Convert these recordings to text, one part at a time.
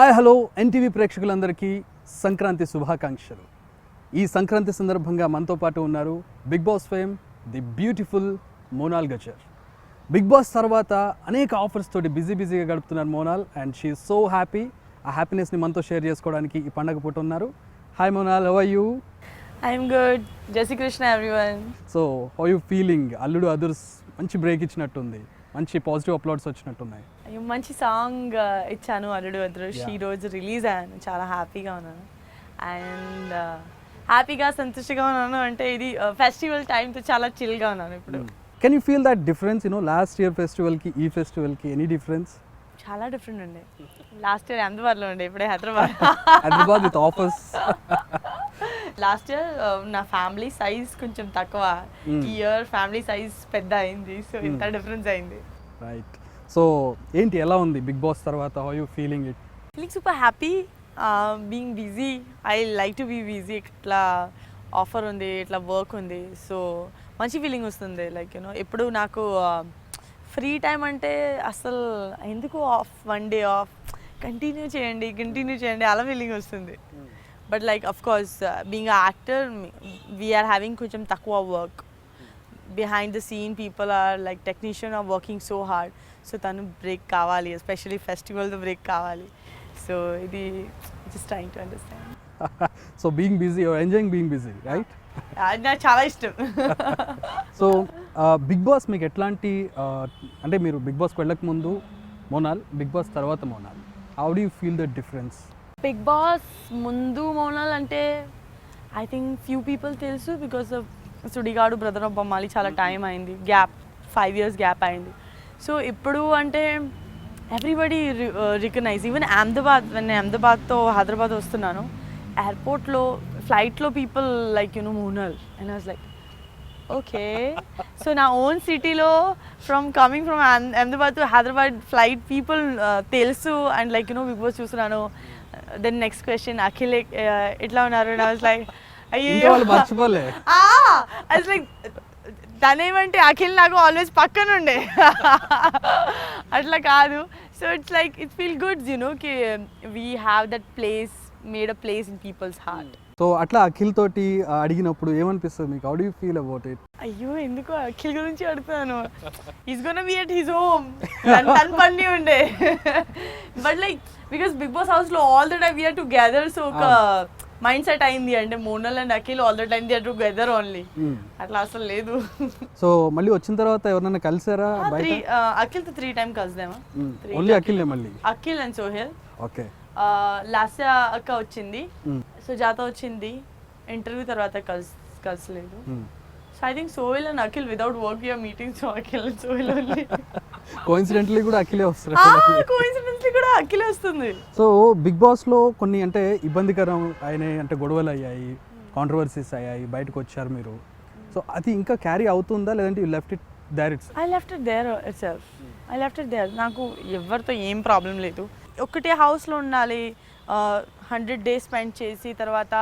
Hi hello NTV ప్రేక్షకులందరికీ సంక్రాంతి శుభాకాంక్షలు. ఈ సంక్రాంతి సందర్భంగా మనతో పాటు ఉన్నారు Bigg Boss fame the beautiful Monal Gajjar. Bigg Boss తర్వాత అనేక ఆఫర్స్ తోటి బిజీగా గడుపుతున్నారు Monal, and she is so happy. ఆ హ్యాపీనెస్ని మనతో షేర్ చేసుకోవడానికి ఈ పండగ పూట ఉన్నారు. Hi Monal, how are you? I'm good. Jai Shri Krishna everyone. So how you feeling? అల్లుడు అదర్స్ మంచి బ్రేక్ ఇచ్చినట్టుంది, మంచి పాజిటివ్ అప్లోడ్స్ వచ్చినట్టున్నాయి. అయ్యో మంచి సాంగ్ ఇచ్చాను అల్లుడు అదృష్ ఈ రోజు రిలీజ్ అయ్యాను. చాలా హ్యాపీగా ఉన్నాను అండ్ హ్యాపీగా సంతోషంగా ఉన్నాను. అంటే ఇది ఫెస్టివల్ టైంతో చాలా చిల్గా ఉన్నాను ఇప్పుడు. Can you feel that difference? Last year ఫెస్టివల్కి ఈ ఫెస్టివల్కి ఎనీ డిఫరెన్స్? చాలా డిఫరెంట్ ఉండే. లాస్ట్ ఇయర్ అహ్మదాబాద్లో ఉండే, ఇప్పుడే Hyderabad with offers. Last year నా ఫ్యామిలీ సైజ్ కొంచెం తక్కువ, ఈ ఇయర్ ఫ్యామిలీ సైజ్ పెద్ద అయింది. సో ఇంత డిఫరెన్స్ అయింది. రైట్. సో ఏంటి, ఎలా ఉంది బిగ్ బాస్ తర్వాత? How you feeling it? Feeling super happy, being busy. I like to be busy. ఇట్లా ఆఫర్ ఉంది, ఇట్లా వర్క్ ఉంది, సో మంచి ఫీలింగ్ వస్తుంది. లైక్ యూనో ఎప్పుడు నాకు ఫ్రీ టైం అంటే అసలు ఎందుకు off, one day off, continue చేయండి అలా ఫీలింగ్ వస్తుంది. But like of course being a actor we're having కొంచెం తక్కువ work. Behind the scene people are like technician are working so hard. So తను బ్రేక్ కావాలి, ఎస్పెషలీ ఫెస్టివల్తో బ్రేక్ కావాలి. So ఇది just trying to understand. So being busy are enjoying being busy, right? అది నాకు చాలా ఇష్టం. సో బిగ్ బాస్ మీకు ఎట్లాంటి, అంటే మీరు బిగ్ బాస్కి వెళ్ళక ముందు మోనాల్, బిగ్ బాస్ తర్వాత Monal, how do you feel the difference? Bigg Boss ముందు మోనాల్ అంటే ఐ థింక్ ఫ్యూ పీపుల్ తెలుసు, because of Sudigadu, brother of Bommali, చాలా టైం అయింది, గ్యాప్ 5 years గ్యాప్ అయింది. సో ఇప్పుడు అంటే ఎవ్రీబడి రికగ్నైజ్. ఈవెన్ అహ్మదాబాద్, నేను అహ్మదాబాద్తో హైదరాబాద్ వస్తున్నాను, ఎయిర్పోర్ట్లో ఫ్లైట్లో people like you know Monal, and I was like okay. So నా ఓన్ సిటీలో coming from Ahmedabad to Hyderabad flight people తెలుసు, and like you know Bigg Boss చూస్తున్నాను. దెన్ నెక్స్ట్ క్వశ్చన్, అఖిల్ ఎట్లా ఉన్నారు? అండ్ ఐ వాజ్ లైక్ అయ్యో మర్చిపోలే. ఐ వాజ్ లైక్ తనేమంటే అఖిల్ నాకు ఆల్వేస్ పక్కన ఉండే, అట్లా కాదు. So it's like it feel good you know కి we have that place, made a place in peoples heart. So అట్లా అఖిల్ తోటి అడిగినప్పుడు ఏమనిపిస్తుంది మీకు? How do you feel about it? అయ్యో ఎందుకు అఖిల్ గురించి అడుగుతాను, is gonna be at his home, తన పని ఉండే. But like because Bigg Boss house లో all the time we are together. So ఒక మైండ్ సెట్ అయింది అంటే Monal and Akhil all the time they are together only. అట్లా అసలు లేదు. సో మళ్ళీ వచ్చిన తర్వాత ఎవరైనా కలిసారా? అఖిల్ తో 3 times కలిసామా? ఓన్లీ అఖిల్ మళ్ళీ? Akhil and Sohel. Okay. Last అక్క వచ్చింది, సుజాత వచ్చింది, ఇంటర్వ్యూ తర్వాత కలిసలేదు. So I think Sohel and Akhil without work you are meeting. So Akhil and Sohel only. Coincidentally కూడా అఖిలే వస్తారు. కోఇన్సిడెంట్లీ కూడా అఖిలే వస్తుంది. సో బిగ్ బాస్ లో కొన్ని అంటే ఇబ్బందికరం అయినాయి, అంటే గొడవలు అయ్యాయి, కాంట్రవర్సీస్ అయ్యాయి, బయటకు వచ్చారు మీరు. సో అది ఇంకా క్యారీ అవుతుందా, లేదంటే you left it there? I left it there itself. I left it there. నాకు ఎవరితో ఏం ప్రాబ్లం లేదు. ఒకటే హౌస్లో ఉండాలి, 100 days స్పెండ్ చేసి తర్వాత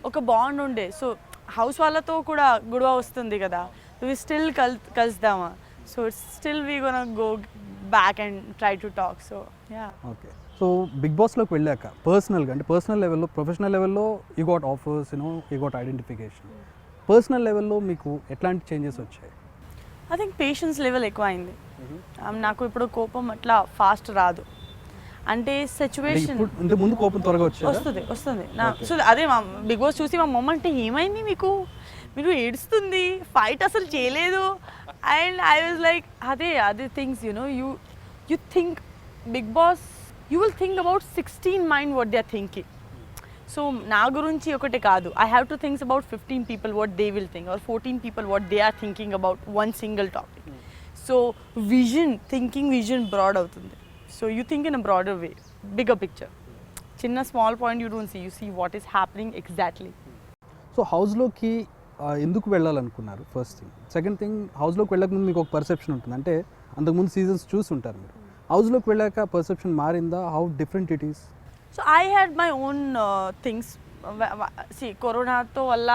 ఒక బాండ్ ఉండే. సో హౌస్ వాళ్ళతో కూడా గొడవ వస్తుంది కదా, వి స్టిల్ కలుద్దామా. So still we gonna go back and try to talk. So yeah. Okay. So Bigg బాస్లోకి వెళ్ళాక పర్సనల్గా, అంటే పర్సనల్ లెవెల్లో, ప్రొఫెషనల్ లెవెల్లో you got offers, you got identification. Personal లెవెల్లో మీకు ఎట్లాంటి చేంజెస్ వచ్చాయి? ఐ థింక్ పేషెన్స్ లెవెల్ ఎక్కువ అయింది. నాకు ఇప్పుడు కోపం అట్లా ఫాస్ట్ రాదు. అంటే సిచ్యువేషన్ అంటే ముందు కోపం త్వరగా వస్తుంది. సో అదే మా బిగ్ బాస్ చూసి మా మమ్మ అంటే ఏమైంది మీకు, మీరు ఏడుస్తుంది, ఫైట్ అసలు చేయలేదు. అండ్ ఐ వాజ్ లైక్ అదే things you think big boss, you will think about 16 mind what they are thinking. So నా గురించి ఒకటే కాదు, I have to thinks about 15 people what they will think, or 14 people what they are thinking about one single topic. So thinking vision broad అవుతుంది. So you think in a broader way, bigger picture. చిన్న small point you don't see, you see what is happening exactly. So హౌస్లోకి ఎందుకు వెళ్ళాలనుకున్నారు? First thing. Second thing, హౌస్లోకి వెళ్ళకముందు మీకు ఒక perception ఉంటుంది, అంటే అంతకుముందు సీజన్స్ చూసి ఉంటారు మీరు. హౌస్లోకి వెళ్ళాక పర్సెప్షన్ మారిందా? How different it is? So I had my own things. కరోనాతో వల్ల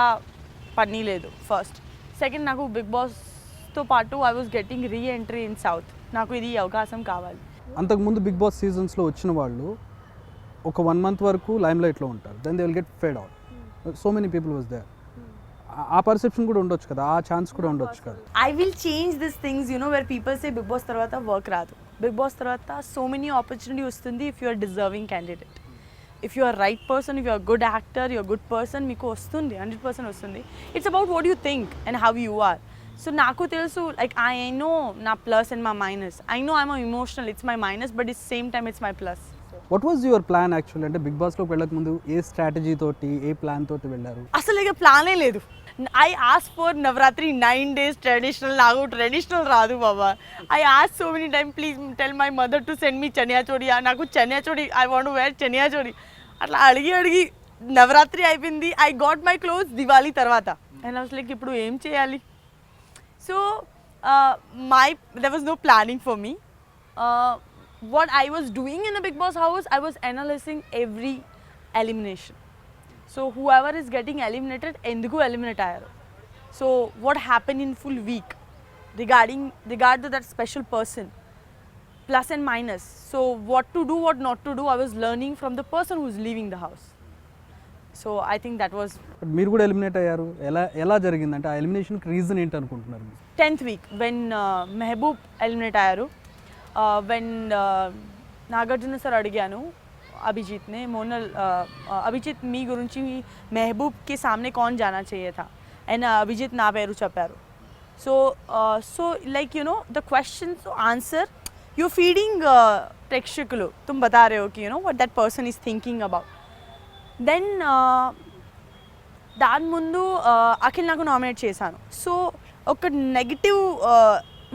పని లేదు ఫస్ట్. సెకండ్, నాకు బిగ్ బాస్తో పాటు I was getting re entry in south. నాకు ఇది అవకాశం కావాలి. అంతకుముందు బిగ్ బాస్ సీజన్స్లో వచ్చిన వాళ్ళు ఒక 1 month వరకు లైమ్ లైట్లో ఉంటారు, then they will get fade out. So many people was there. ఆ పర్సెప్షన్ కూడా ఉండొచ్చు కదా, ఆ ఛాన్స్ కూడా ఉండొచ్చు కదా. I will change these things, you know, where people say Big Boss తర్వాత వర్క్ రాదు. Big Boss తర్వాత so many opportunity వస్తుంది if you are deserving candidate. If you are right person, if you are good actor, you are good person, మీకు వస్తుంది 100% వస్తుంది. It's about what you think and how you are. So నాకు తెలుసు, like I know నా plus and my minus. I know I'm emotional, it's my minus, but at the same time it's my plus. What was your plan actually? అంటే big బాస్లోకి వెళ్ళక ముందు ఏ strategy తోటి, ఏ plan తోటి వెళ్ళారు? అసలు ఇక ప్లానే లేదు. I ask for Navratri 9 days traditional. నాకు ట్రెడిషనల్ రాదు బాబా. I ask so many time, please tell my mother to send me chaniya choli. నాకు chaniya choli, I want wear chaniya choli. అట్లా అడిగి నవరాత్రి అయిపోయింది. I got my clothes Diwali తర్వాత. అండ్ ఐ వాస్ లైక్ ఇప్పుడు ఏం చేయాలి? So there was no planning for me. What I was doing in the Big Boss house, I was analyzing every elimination. So whoever is getting eliminated, enduku eliminate ayaru. So what happened in full week regard to that special person, plus and minus. So what to do, what not to do, I was learning from the person who is leaving the house. So I think that was మీరు కూడా eliminate అయ్యారు. ఎలా జరిగిందంటే ఆ ఎలిమినేషన్కి reason ఏంటి అనుకుంటున్నారు? 10th week when Mehboob eliminate ayaru. When Nagarjuna sir అడిగాను అభిజిత్ని, మోనల్ అభిజిత్ మీ గురించి మెహబూబ్కి సామ్నే కౌన్ జానా चाहिए था, అండ్ అభిజిత్ నా పేరు చెప్పారు. So like you know the questions answer you feeding ప్రేక్షకులు, తుమ్ బతా రहे हो कि you know what that person is thinking about. Then దాని ముందు అఖిల్ నాకు నామినేట్ చేశాను. సో ఒక నెగిటివ్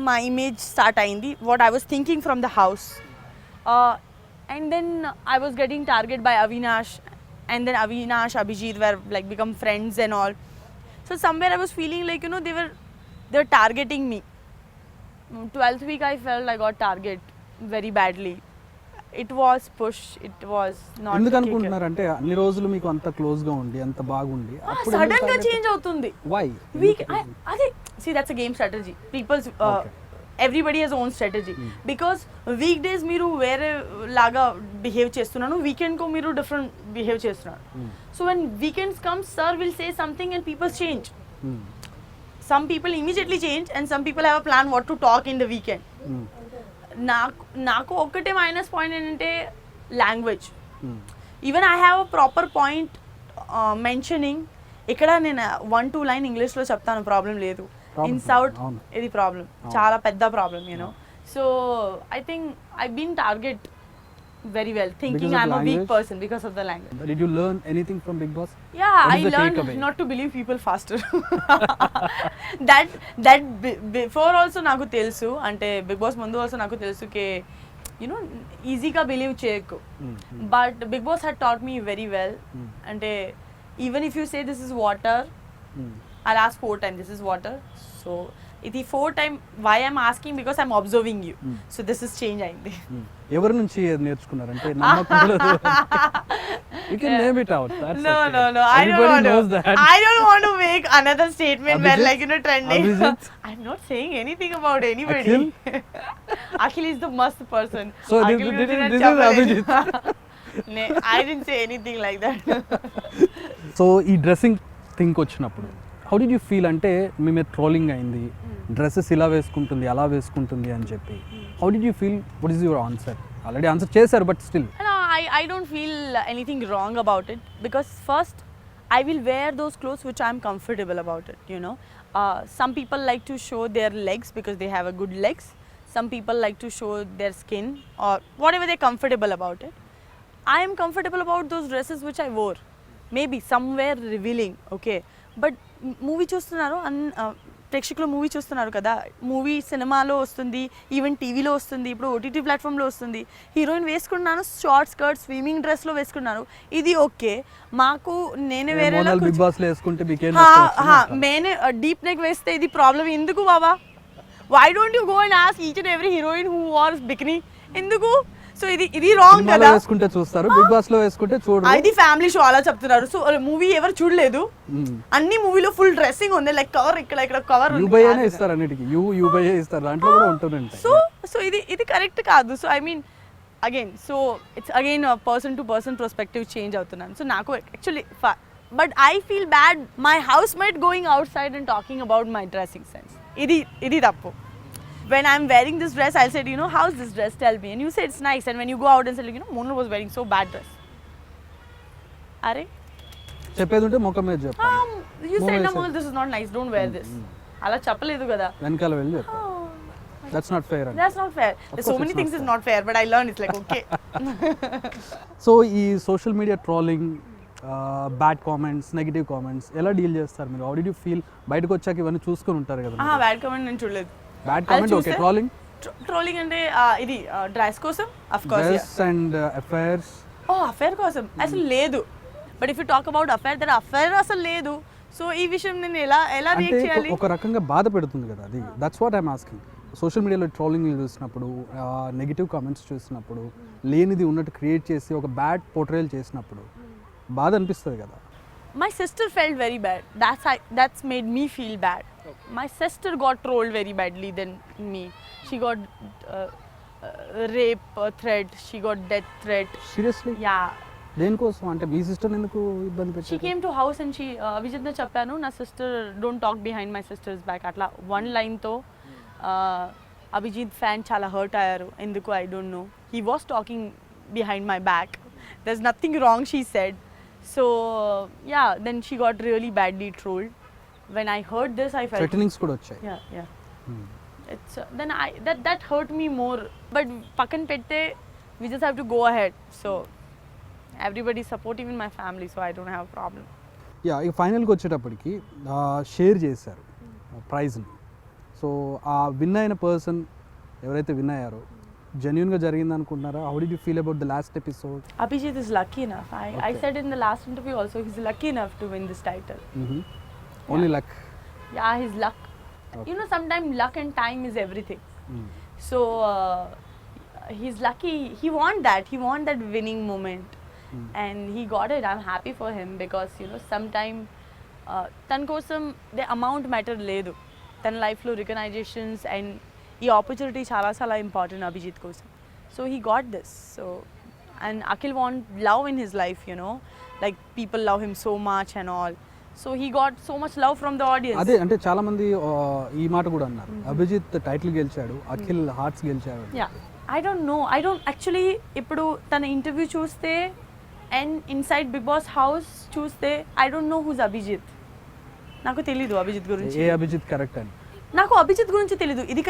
మా ఇమేజ్ స్టార్ట్ అయింది, what I was thinking from the house. And then I was getting target by Avinash, and then Avinash, Abhijit were like become friends and all. So somewhere I was feeling like, you know, they were targeting me. 12th week I felt I got target very badly. It was push, it was not. ఎందుకు అనుకుంటున్నారు అంటే అన్ని రోజులు మీకు అంత close గా ఉండి అంత బాగుండి సడన్ గా చేంజ్ అవుతుంది. వై? అదే see that's a game strategy. People's everybody has own strategy. Because weekdays మీరు వేరే లాగా బిహేవ్ చేస్తున్నాను, వీకెండ్ కో మీరు డిఫరెంట్ బిహేవ్ చేస్తున్నారు. So when weekends comes, sir will say something and people change. Some people immediately change and some people have a plan what to talk in the weekend. నాకు ఒకటే minus point ఏంటంటే language. Even I have a proper point mentioning. ఇక్కడ నేను 1-2 line ఇంగ్లీష్లో చెప్తాను, problem లేదు. In south ఇది problem, చాలా పెద్ద problem, you know. So I think I been target very well, thinking I'm a weak person because of the language. Did you learn anything from Big Boss? Yeah, I learned not to believe people faster. that before also నాకు తెలుసు, అంటే Big Boss ముందు also నాకు తెలుసు కే you know ఈజీగా believe చేయకు. But Big Boss had taught me very well. అంటే even if you say this is water, I'll ask 4 times this is water. So ఇది 4 time why I'm asking, because I'm observing you. So this is change అయింది. ఎవరి నుంచి నేర్చుకున్నారంటే నమ్మకం లేదు. You can name it out. That's No, okay. no, no. I don't want to make another statement where, like, you know, trending. I'm not saying anything about anybody. Akhil is the must person. So this is Abhijit. I didn't say anything like that. So ఈ dressing think వచ్చినప్పుడు how did you feel? అంటే మీ మీద trolling అయింది, dresses ఇలా వేసుకుంటుంది అలా వేసుకుంటుంది అని చెప్పి. How did you feel? What is your answer? Already answer చేశారు, but still. No, I don't feel anything wrong about it, because first I will wear those clothes which I'm comfortable about it, you know. Some people like to show their legs because they have a good legs. Some people like to show their skin or whatever they're comfortable about it. I am comfortable about those dresses which I wore. Maybe somewhere revealing, okay. But movie చూస్తున్నారు, ప్రేక్షకులు movie చూస్తున్నారు కదా, movie సినిమాలో వస్తుంది, even టీవీలో వస్తుంది, ఇప్పుడు OTT ప్లాట్ఫామ్లో వస్తుంది. హీరోయిన్ వేసుకున్నాను షార్ట్ స్కర్ట్, స్విమ్మింగ్ డ్రెస్లో వేసుకున్నాను, ఇది ఓకే. మాకు నేనే వేరే నేనే డీప్ నెక్ వేస్తే ఇది ప్రాబ్లం ఎందుకు బాబా? Why don't you go and ask each and every heroine who was bikini ఎందుకు? సో ఇది రాంగ్ కదా. వేసుకుంటే చూస్తారు, బిగ్ బాస్ లో వేసుకుంటే చూడరు. ఇది ఫ్యామిలీ షో అలా చెప్తున్నారు. సో మూవీ ఎవరు చూడలేదు, అన్ని మూవీలో ఫుల్ డ్రెస్సింగ్ ఉంది, లైక్ కవర్ ఇక్కడ కవర్ యూబైనే ఇస్తారు, అన్నిటికి యూబై ఇస్తారు, దాంట్లో కూడా ఉంటుందంట. సో ఇది కరెక్ట్ కాదు. So I mean again so it's again person to person perspective change అవుతున్నాను. సో నాకు actually but I feel bad my housemate going outside and talking about my dressing sense. ఇది తప్పు. When I'm wearing this dress, I'll say, you know, how's this dress? Tell me. And you say it's nice. And when you go out and say, you know, Monal was wearing so bad dress. Are? చెప్పేది ఉంటే ముఖం మీద చెప్పాలి. You said, no, Monal, this is not nice. Don't wear this. అలా చెప్పలేదు కదా. వెనకాల వెళ్ళి చెప్పాలి. That's not fair. That's not fair. There's so many things is not fair, but I learned it's like, okay. So ఈ social media trolling, bad comments, negative comments ఎలా deal చేస్తారు మీరు? How did you feel? బయటకు వచ్చాక ఇవన్నీ చూసుకొని ఉంటారు కదా. బ్యాడ్ కామెంట్ నేను చూడలేదు. Bad comment okay. ట్రోలింగ్ అంటే ఇది డ్రెస్ కోసం of course. Dress and affairs. Affair కోసం అసలు లేదు. But if you talk about affair అసలు లేదు. సో ఈ విషయం నేను ఎలా రియాక్ట్ చేయాలి? ఒక రకంగా బాధ పెడుతుంది కదా అది. That's what I'm asking. Social మీడియాలో ట్రోలింగ్ చూసినప్పుడు, నెగిటివ్ కామెంట్స్ చూసినప్పుడు, లేనిది ఉన్నట్టు క్రియేట్ చేసి ఒక బ్యాడ్ పోర్ట్రేల్ చేసినప్పుడు బాధ అనిపిస్తుంది కదా. My sister felt very bad. That's made me feel bad. My sister got trolled very badly than me. She got rape threat. She got death threat. Seriously? Yeah. దేనికోసం అంటే మీ sister ఎందుకు ఇబ్బంది She పెట్టారు? came to house and she విజిత్న చెప్పాను నా sister don't talk behind my sister's back. అట్లా one line తో Abhijit fan చాలా హర్ట్ అయ్యారు. ఎందుకు I don't know. He was talking behind my back. There's nothing wrong, she said. So yeah, then she got really badly trolled. When I heard this, I felt threatenings కూడా వచ్చాయి. yeah. It's then that hurt me more. But pakan pette, we just have to go ahead. So everybody is supportive in my family, so I don't have a problem. Yeah, ఇక ఫైనల్కి వచ్చేటప్పటికి share చేశారు ప్రైజ్ని. So ఆ win అయిన person ఎవరైతే win అయ్యారో జెన్యున్గా జరిగింది అనుకుంటున్నారా? How did you feel about the last episode? Abhijit is lucky enough. I said in the last interview also, he's lucky enough to win this title. Only luck. Yeah, his luck. You know, sometimes luck and time is everything. So he's lucky. He want that winning moment, and he got it. I'm happy for him because you know, sometimes tan kosam the amount matter ledu. Tan life lo recognitions and ఈ opportunity చాలా important Abhijit కోసం. So he got this. So and Akhil want love in his life, you know, like people love him so much and all. So he got so much love from the audience. అదే అంటే చాలా మంది ఈ మాట కూడా అన్నారు, Abhijeet title గెలిచాడు, Akhil hearts గెలిచాడు. యా, ఐ డోంట్ యాక్చువల్లీ ఇప్పుడు తన ఇంటర్వ్యూ చూస్తే and inside Bigg Boss house చూస్తే I don't know who's Abhijeet. నాకు తెలీదు అభిజిత్ గురించి. ఏ అభిజిత్ కరెక్ట్ అని నాకు అభిజిత్ గురించి తెలీదు. ఇది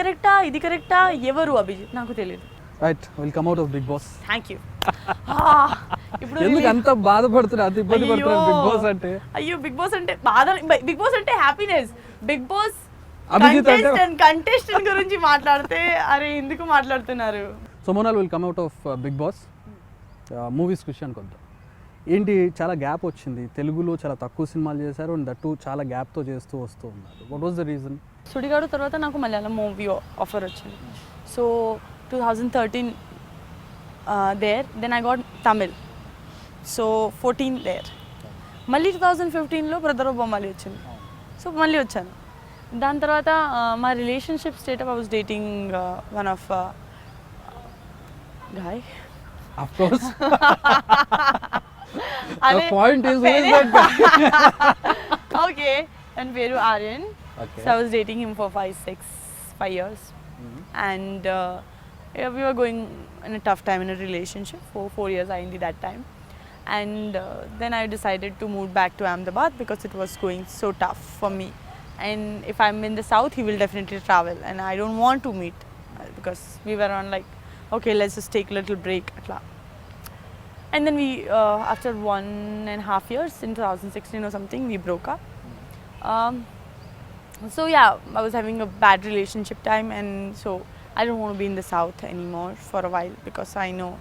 కరెక్టా ఎవరు అభిజిత్ నాకు తెలీదు. Right, will come out of big boss. Thank you. ఇప్పుడు ఎందుకు అంత బాధపడుతున్నారు, అంత ఇబ్బంది పడుతున్నారు బిగ్ బాస్ అంటే? అయ్యో, బిగ్ బాస్ అంటే బాధ, బిగ్ బాస్ అంటే హ్యాపీనెస్. బిగ్ బాస్ కంటెస్టెంట్ గురించి మాట్లాడితే అరే ఎందుకు మాట్లాడుతున్నారు? So Monal will come out of big boss. Movies విషయానికి వద్దాం. ఏంటి చాలా గ్యాప్ వచ్చింది, తెలుగులో చాలా తక్కువ సినిమాలు చేశారు అండ్ దట్టు చాలా గ్యాప్తో చేస్తూ వస్తూ ఉన్నారు. What was the reason? Sudigadu తర్వాత నాకు మలయాళం మూవీ ఆఫర్ వచ్చింది. So 2013 there, then I got Tamil. So 14 there. మళ్ళీ 2015లో బ్రదర్ ఆఫ్ బొమ్మాలి వచ్చింది. సో మళ్ళీ వచ్చాను. దాని తర్వాత మా రిలేషన్షిప్ స్టేటప్, I was dating one of guy. Of course. The point is who is that guy? Okay, and Veru Aryan. Okay. So I was dating him for 5 years. And yeah, we were going in a tough time in a relationship for 4 years IND that time. And then I decided to move back to Ahmedabad because it was going so tough for me. And if I'm in the south, he will definitely travel, and I don't want to meet because we were on like, okay, let's just take a little break. And then we, after 1.5 years, in 2016 or something, we broke up. So yeah, I was having a bad relationship time, and so I don't want to be in the south anymore for a while because I know.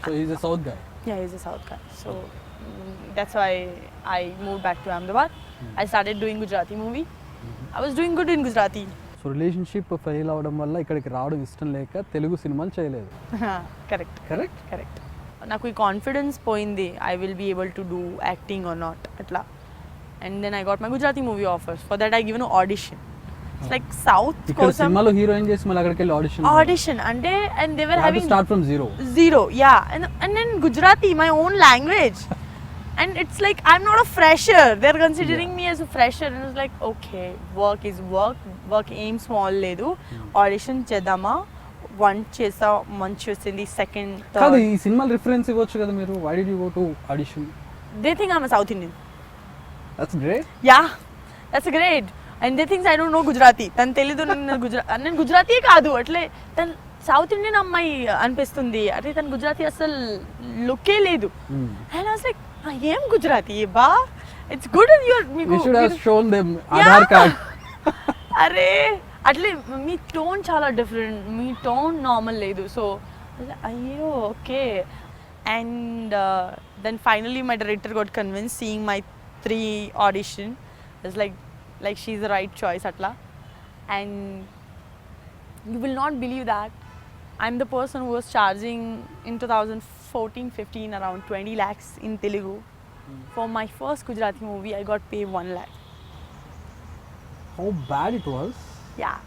So he's a south guy. Yeah, he's a south guy. So that's why I moved back to Ahmedabad. I started doing Gujarati movie. I was doing good in Gujarati. So relationship fail అవడం వల్ల ఇక్కడికి రావడం ఇష్టం లేక తెలుగు సినిమాలు చేయలేదు. Correct. నాకు ఈ కాన్ఫిడెన్స్ పోయింది, I will be able to do acting or not అట్లా. And then I got my Gujarati movie offers. For that I given audition. Like south ఇక్కడ కోసం సినిమాలో హీరోయిన్ చేసి మళ్ళీ అక్కడికి వెళ్ళి ఆడిషన్ అంటే and they were having start from zero zero, yeah. And then Gujarati, my own language, and it's like I'm not a fresher, they're considering me as a fresher, and it's like okay, work is work aim small ledu, audition chedama, one chesa manchi vastindi, second, కాదు third. ఈ సినిమా reference ఇవ్వచ్చు కదా మీరు. Why did you go to audition? They think I'm a South Indian. That's great. Yeah, that's great. And they think I don't know Gujarati. తను తెలీదు నేను గుజరాతీ కాదు, అట్లే తను సౌత్ ఇండియన్ అమ్మాయి అనిపిస్తుంది, అదే తను గుజరాతీ అసలు లుక్కే లేదు. అండ్ ఐ వాస్ లైక్ ఏం గుజరాతీ బా, it's good and your you should have shown them Aadhaar card. అరే అట్లే మీ టోన్ చాలా డిఫరెంట్, మీ టోన్ నార్మల్ లేదు. సో అయ్యో okay. And then finally my director got convince seeing my 3 audition. It's like she's the right choice atla. And you will not believe that I'm the person who was charging in 2014-15 around 20 lakhs in Telugu. For my first Gujarati movie I got paid 1 lakh. How bad it was. Yeah,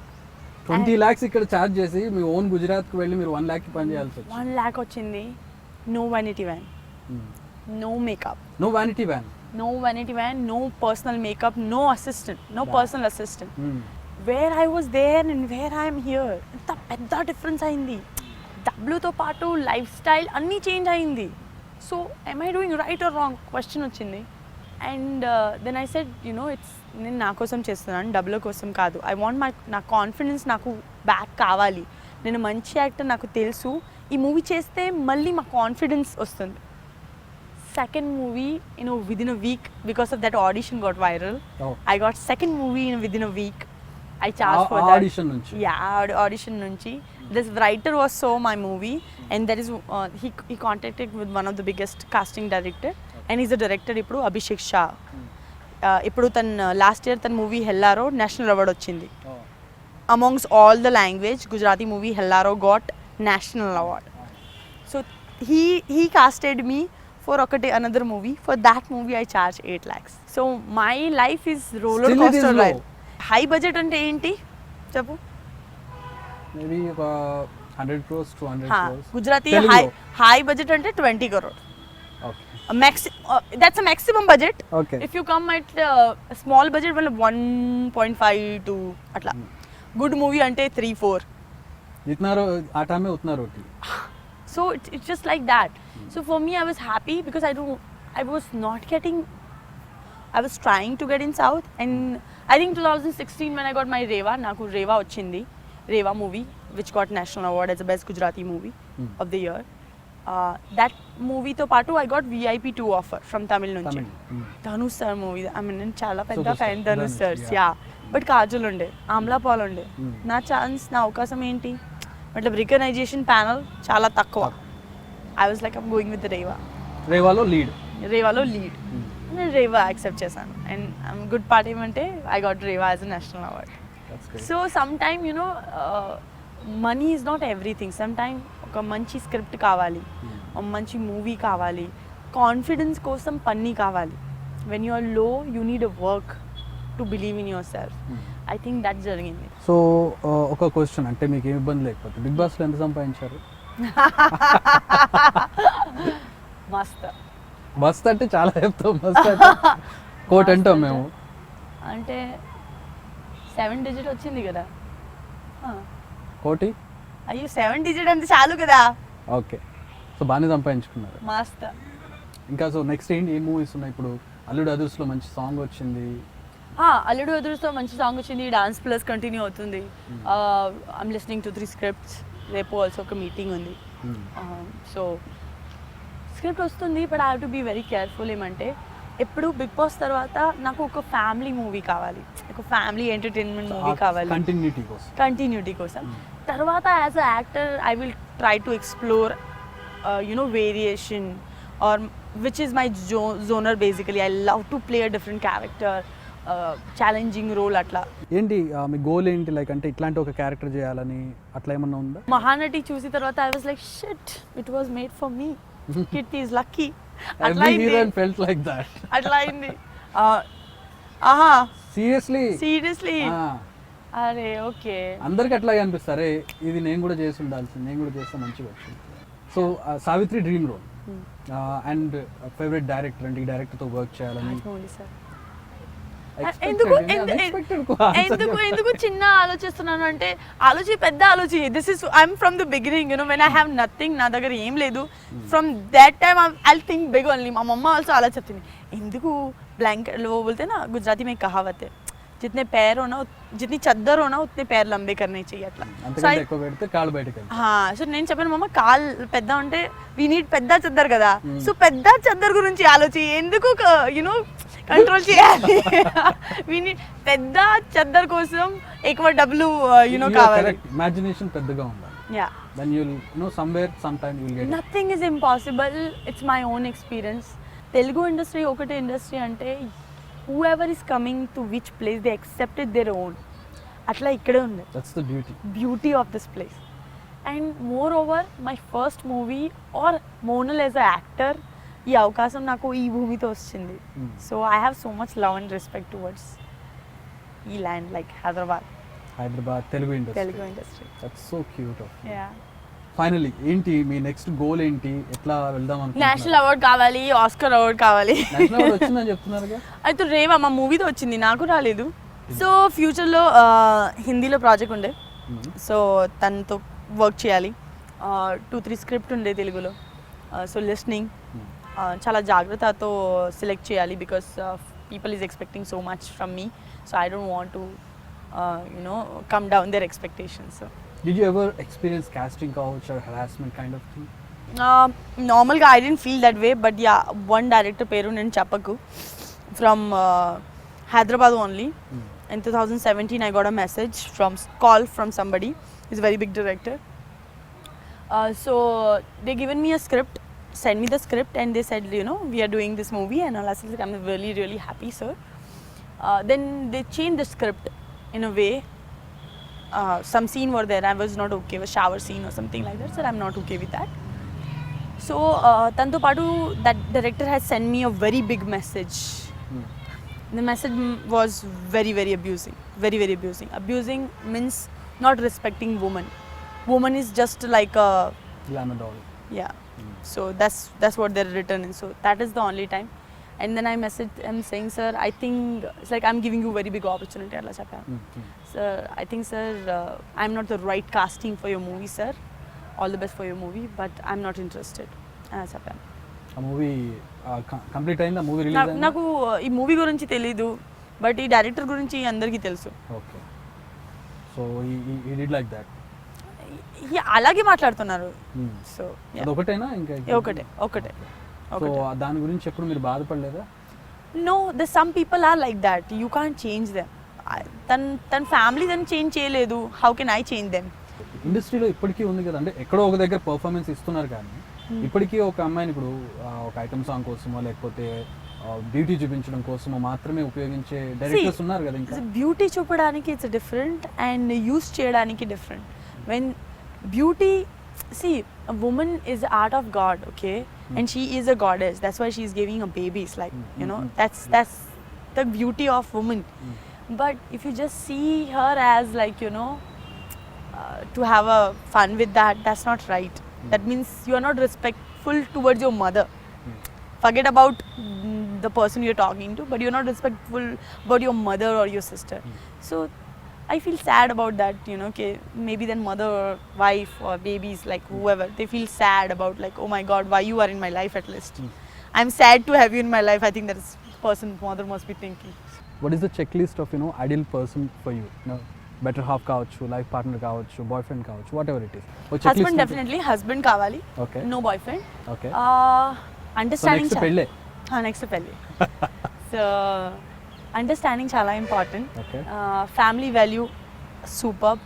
20 lakhs ఇక్కడ charge చేసి మీ own Gujarat కి వెళ్ళి మీరు 1 lakh కి పని చేయాల్సి వచ్చింది. 1 lakh వచ్చింది. No vanity van, no makeup, no vanity van. no personal makeup, no assistant, no personal assistant. Where I was there and where I am here, ఎంత పెద్ద డిఫరెన్స్ అయింది. డబ్బులతో పాటు లైఫ్ స్టైల్ అన్నీ చేంజ్ అయింది. So am I doing right or wrong question వచ్చింది. And then I said it's నేను నా కోసం చేస్తున్నాను, డబ్బుల కోసం కాదు. ఐ వాంట్ నా కాన్ఫిడెన్స్ నాకు బ్యాక్ కావాలి. నేను మంచి యాక్టర్, నాకు తెలుసు. ఈ మూవీ చేస్తే మళ్ళీ మా కాన్ఫిడెన్స్ వస్తుంది. Second movie, within a week, because of that audition got viral. Oh. I got second movie within a week. I charged for that. Audition nunchi. Yeah, audition nunchi. This writer was saw my movie, and that is he contacted with one of the biggest casting director, and he's a director ippudu Abhishek Shah. Ippudu tan last year tan movie Hellaro national award ochindi. Amongst all the language, Gujarati movie Hellaro got national award. So he casted me for another movie. For that movie I charge 8 lakhs. So my life is roller Still it is coaster low. ride. High budget ante enti cheppu. Maybe ఒక 100 crores 200 Ha, crores. Gujarati Telugulo. high budget ante 20 crore. Okay. That's a maximum budget. Okay. If you come at a small budget, well 1.5 to atla. Good movie ante 3-4. जितना आ time में उतना रोटी. So it's just like that. So for me, I was happy because I was not getting, I was trying to get in South. And I think 2016 when I got my Reva, naku Reva ochindi, Reva movie, which got national award as the best Gujarati movie of the year. That movie to patu I got VIP 2 offer from Tamil nunchi. Dhanush sir movie. I mean, chala pedda fan Dhanush sir. Yeah. But Kajal unde, Amla Paul unde. Na chance, na avakasam enti. Matlab recognition panel chala takkuva. I was like, I'm going with the Reva. రేవాలో lead. Revalo lead. And Reva accept chesanu. And good part emante I got Reva as a national award. That's great. So sometime money is not everything. Sometime oka manchi script kavali, oka manchi movie kavali, confidence kosam panni kavali. When you are low, you need a work to believe in yourself. I think that's జరిగింది. So ఒక question, అంటే మీకు ఏం ఇబ్బంది లేకపోతే big బాస్లో ఎంత సంపాదించారు? మస్త్. మస్త్ అంటే చాలా చెప్తాం. మస్త్ అంటే కోట్ అంటాం మేము. అంటే 7 digit వచ్చింది కదా. కోటి. అయ్యో 7 digit అంటే చాలు కదా. ఓకే. సో బాగానే సంపాదించుకున్నారు. మస్త్. ఇంకా సో నెక్స్ట్ ఏంటి, ఏ మూవీస్ ఉన్నాయి? ఇప్పుడు అల్లుడు అదుర్స్లో మంచి సాంగ్ వచ్చింది. అల్లుడు ఎదురుతో మంచి సాంగ్ వచ్చింది. డాన్స్ ప్లస్ కంటిన్యూ అవుతుంది. I'm listening to 3 scripts. రేపు ఆల్సో ఒక మీటింగ్ ఉంది. సో స్క్రిప్ట్ వస్తుంది, but I have to be very careful. ఏమంటే ఎప్పుడు బిగ్ బాస్ తర్వాత నాకు ఒక ఫ్యామిలీ మూవీ కావాలి, ఒక ఫ్యామిలీ ఎంటర్టైన్మెంట్ మూవీ కావాలి, కంటిన్యూటీ కోసం. తర్వాత as a actor I will try to explore variation or which is my genre. Basically I love to play a different character, challenging role. అట్లా ఏంటి మీ గోల్ ఏంటి? Like అంటే ఇట్లాంటి ఒక క్యారెక్టర్ చేయాలని అట్లా ఏమన్నా ఉందా? మహానటి చూసిన తర్వాత I was like shit, it was made for me. Kit is lucky. Every hero felt like that. అట్లా అయింది. Seriously. అరే ఓకే. అందరికి అట్లాగే అనిపిస్తారే ఇది నేను కూడా చేసి ఉండాల్సింది, నేను కూడా చేస్తే మంచిగా వచ్చింది. So Savitri dream role and favourite director అంటే ఈ డైరెక్టర్తో వర్క్ చేయాలని రాజమౌళి సార్. Expected, ఎందుకు unexpected. ఎందుకు చిన్న ఆలోచిస్తున్నాను అంటే పెద్ద ఆలోచి. This is I'm from the beginning you know when I have nothing, నా దగ్గర ఏం లేదు. From that time I think big only. మా మమ్మ ఆల్సో అలా చెప్తుంది, ఎందుకు బ్లాంకెట్ वो बोलते ना गुजराती में कहावत है, जितने पैर हो ना जितनी चद्दर हो ना उतने पैर लंबे करने चाहिए అట్లా. అంతకంటే ఎక్కువ పెడితే కాళ్ళు బయటకు వెళ్తాయి. సో నేను చెప్పాను మమ్మ కాల్ పెద్ద ఉంటే వీ నీడ్ పెద్ద చద్దరు కదా, సో పెద్ద చద్దరు గురించి ఆలోచి, ఎందుకు యూనో కంట్రోల్ చేయాలి. వీ నీడ్ పెద్ద చద్దరు కోసం ఎక్కువ డబ్బులు యూనో కావాలి. ఇమాజినేషన్ పెద్దగా ఉండాలి. Yeah, then you'll know somewhere sometime you'll get it. Nothing is impossible. It's my own experience. Telugu industry ఒకటే ఇండస్ట్రీ అంటే whoever is coming to which place they accepted their own. అట్లా ఇక్కడే ఉంది That's the beauty of this place. And moreover my first movie or Monal as a actor, ఈ అవకాశం నాకు ఈ భూమితో వచ్చింది. So I have so much love and respect towards ఈ land like Hyderabad Telugu Telugu industry. Industry. That's so cute of you. Yeah, finally ఏంటి మీ నెక్స్ట్ గోల్ ఏంటి, ఎట్లా వెళ్దాం నేషనల్ అవార్డ్ కావాలి, ఆస్కర్ అవార్డ్ కావాలి. నేషనల్ అవార్డ్ వచ్చిందని చెప్తున్నారుగా. అయితే రేవా మా మూవీతో వచ్చింది, నాకు రాలేదు. సో ఫ్యూచర్లో హిందీలో ప్రాజెక్ట్ ఉండే, సో తనతో వర్క్ చేయాలి. 2-3 స్క్రిప్ట్ ఉండే తెలుగులో. సో లిస్నింగ్ చాలా జాగ్రత్తతో సెలెక్ట్ చేయాలి, because people is expecting so much from me. So I don't want to you know come down there expectations. Did you ever experience casting couch or harassment kind of thing? నార్మల్గా I didn't feel that way, but yeah one director పేరు నేను చెప్పకు, from Hyderabad only. In 2017 I got a message call from somebody. He's a very big director. So they given me a script, send me the script, and they said, you know, we are doing this movie, and all. I said, I'm really really happy, sir. Then they changed the script in a way. Some scene were there I was not okay with, shower scene or something like that, so I'm not okay with that. So tanto padu that director has sent me a very big message. The message was very very abusing, very very abusing. Abusing means not respecting woman is just like a Glamour doll. yeah. So that's what they're written in. So that is the only time. And then I messaged him saying, sir, I think it's like I'm giving you very big opportunity. Alla chappa. Sir, I think, sir, I'm not the right casting for your movie, sir. All the best for your movie, but I'm not interested. Alla chappa. ఆ movie complete అయింది, ఆ movie release అయింది. నాకు ఈ movie గురించి తెలీదు, but ఈ director గురించి అందరికీ తెలుసు. ఓకే, సో ఈ డిడ్ లైక్ దట్. అలాగే మాట్లాడుతున్నారు. సో అదొకటేనా ఇంకా? ఒకటే. సో దాని గురించి ఎప్పుడు మీరు బాధపడలేదా? No, some people are like that, you can't change them. తన ఫ్యామిలీ తను చేంజ్ చేయలేదు, how can I change them? ఇండస్ట్రీలో ఇప్పటికీ ఉంది కదా, అంటే ఎక్కడో ఒక దగ్గర పర్ఫార్మెన్స్ ఇస్తున్నారు, కానీ ఇప్పటికీ ఒక అమ్మాయిని ఇప్పుడు ఒక ఐటమ్ సాంగ్ కోసమో లేకపోతే బ్యూటీ చూపించడం కోసమో మాత్రమే ఉపయోగించే డైరెక్టర్స్ ఉన్నారు కదా. ఇంకా బ్యూటీ చూపడానికి ఇట్స్ డిఫరెంట్ అండ్ యూస్ చేయడానికి different. When beauty, see, a woman is the art of God, okay, and she is a goddess. That's why she is giving a babies, like you know, that's the beauty of woman. But if you just see her as like, you know, to have a fun with that, that's not right. That means you are not respectful towards your mother. Forget about the person you're talking to, but you're not respectful about your mother or your sister. So I feel sad about that, you know, okay, maybe then mother or wife or babies, like whoever, they feel sad about like, oh my God, why you are in my life at least. I'm sad to have you in my life. I think that is person mother must be thinking. What is the checklist of, you know, ideal person for you? You know, better half కావచ్చు, life partner కావచ్చు, boyfriend కావచ్చు, whatever it is. Husband definitely, husband కావాలి. Okay. No boyfriend. Okay. Understanding. So next పెళ్ళే. Next పెళ్ళి. So understanding చాలా important. Family value super.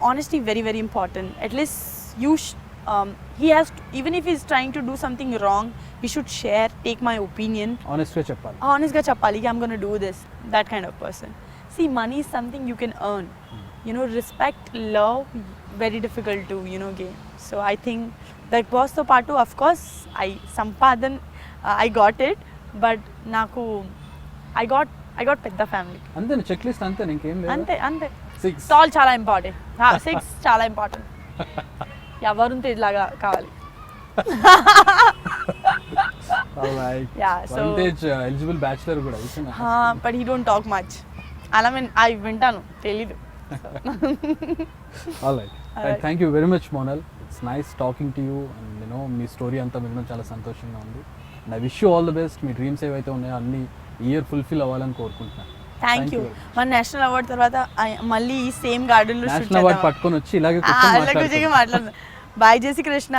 Honesty very very important. At least you he has to, even if he's trying to do something wrong, he should share, take my opinion. Honestly చెప్పాలి, I'm going to do this, that kind of person. See, money is something you can earn. You know, respect, love, very difficult to, you know, gain. So I think that was the part of course I got it, but I got I got పెద్ద family. అంతే check list అంతే ఇంకేం లేదు. అంతే అంతే. 6 tall చాలా important. 6 చాలా important. ఎవరుంటే ఇలాగా కావాలి. Alright. Yeah, so eligible bachelor కూడా ఇష్టం. But he don't talk much. అలా అవి వింటాను తెలీదు. Alright. Thank you very much Monal. It's nice talking to you and you know me story అంతా వినడం చాలా సంతోషంగా ఉంది. And I wish you all the best. Me dreams ఏవైతే ఉన్నాయో అన్ని ఇయర్ ఫుల్ఫిల్ అవ్వాలని కోరుకుంటున్నాను. Thank you. మన నేషనల్ అవార్డ్ తర్వాత మళ్ళీ ఈ సేమ్ గార్డెన్ లో నేషనల్ అవార్డ్ పట్టుకొని వచ్చి ఇలాగే మాట్లాడుతున్నాను. బాయ్ జేసి కృష్ణ.